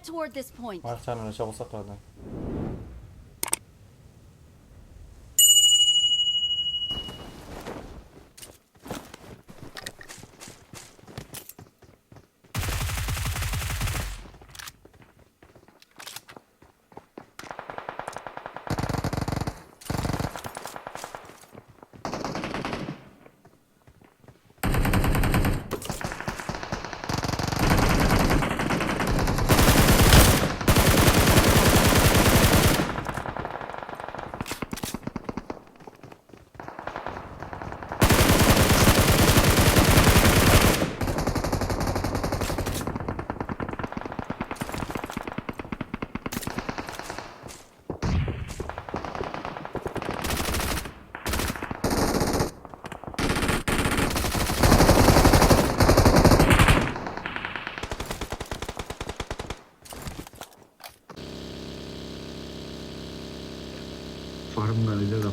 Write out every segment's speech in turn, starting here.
Head toward this point. Markçanın aşağı olsak da.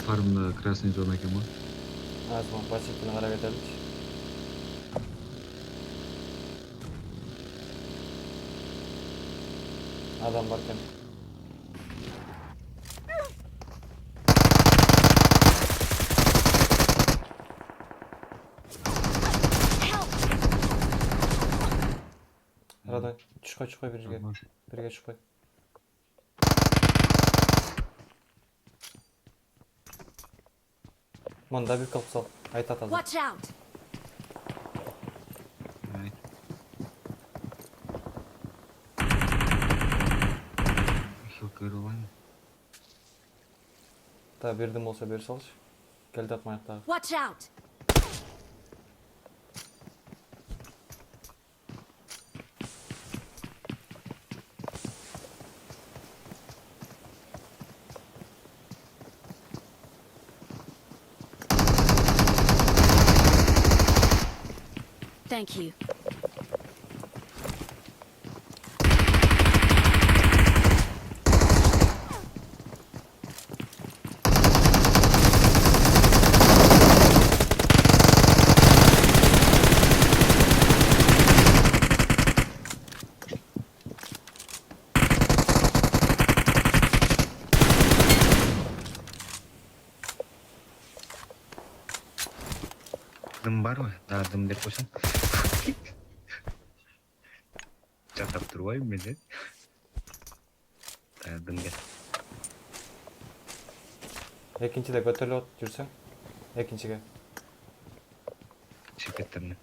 Farmda красный зона ekan bu. Evet, bu basitini qarab edelik. Adam varken. Arada çıkay birge. Birge çıkay. Manda bir kapı sal. Ayt atadı. Watch out. Evet. Şoker olan. Tabi birdim olsa beri salış. Geldi atma ayakta. Watch out. Thank you. Dım var mı? Daha dım dep koysam. Çatap durbayım beni. Dım gel. İkinci de götürlü ot жүрсең. İkinciye. Şirketlerine.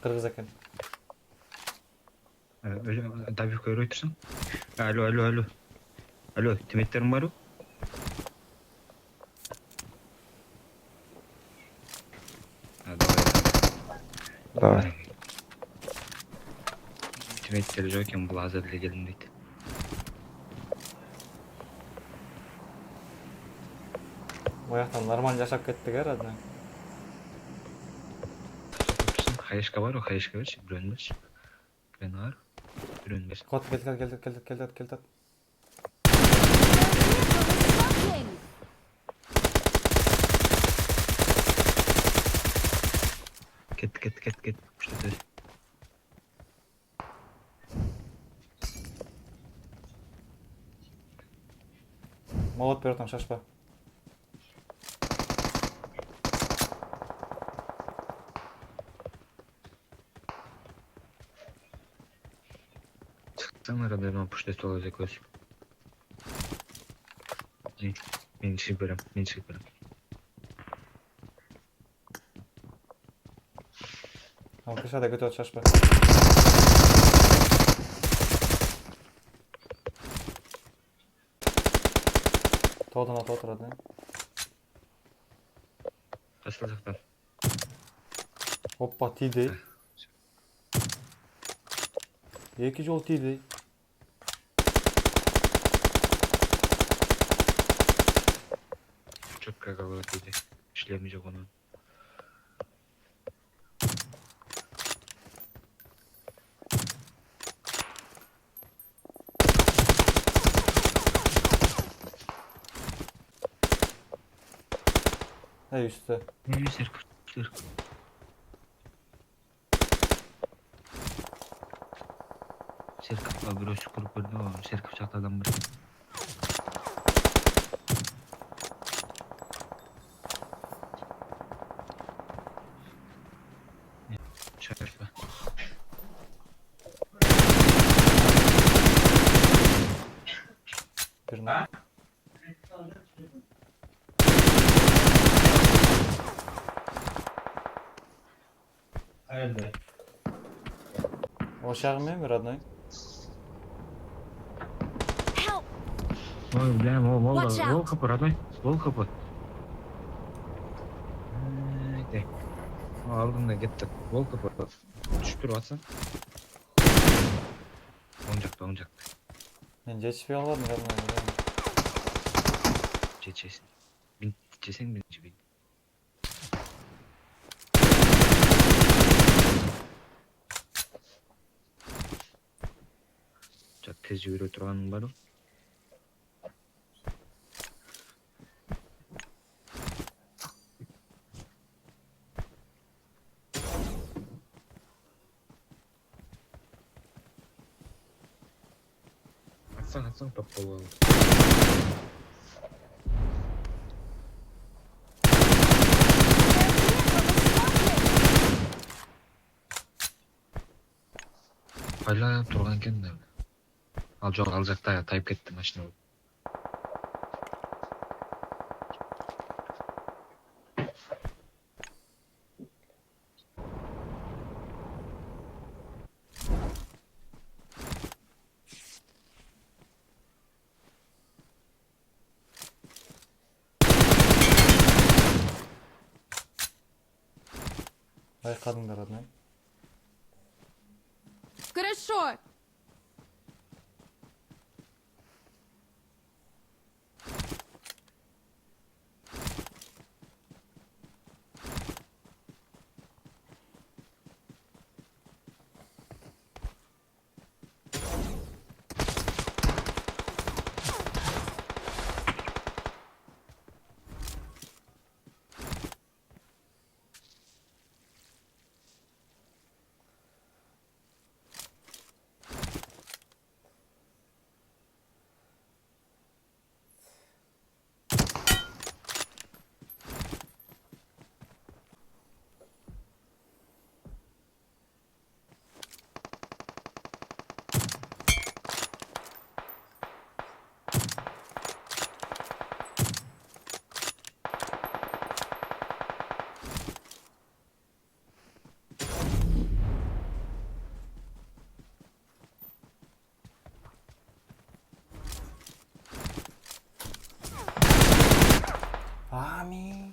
Kırgız ekan. Öyle tabii koyuyor otursun. Alo. Alo, timetlerim var mı? Давай. Timetleri jokken bu hazır bile gelin deydi. O yaktan normal yaşap kettik herhalde. Hayışka var o, hayışka var. Brönmüş. Ben var. Brönmüş. Kod geldi. Smoking. Ket. İşte böyle. Молот бер там шашпа. Çıksam arada ben puştet olacak olsun. Ben çıkıyorum. Ama kışa da götür şашpа. Тоғдан аты отырады. Қашқа жақтан? Оппа, тиді. Екі жол тиді. Четко говорит тиді. Шлемі жоқ оның. Üstte. Ne serk. Serkap'a bürösü kurup verdi o. Serkap çaktı adam bir. Şaşma. Birine. Nerede? O şarkı mı родной? Help! Ой, бля, волга, Watch out. волга kapı, родной, волга kapı. Haydi. Aldın da gitti. Волга kapı. Düşüp durvatsan. Oyuncakta. Ben жетишпей калбадым родной. Geçesin. Geçesen birinci bin. Çok tez yürü Turan'ın var o. Atsan top bol. Hala Turan kendi. Alacak da tayip etti maçını. Байкадыңдар родной. Хорошо! Ami.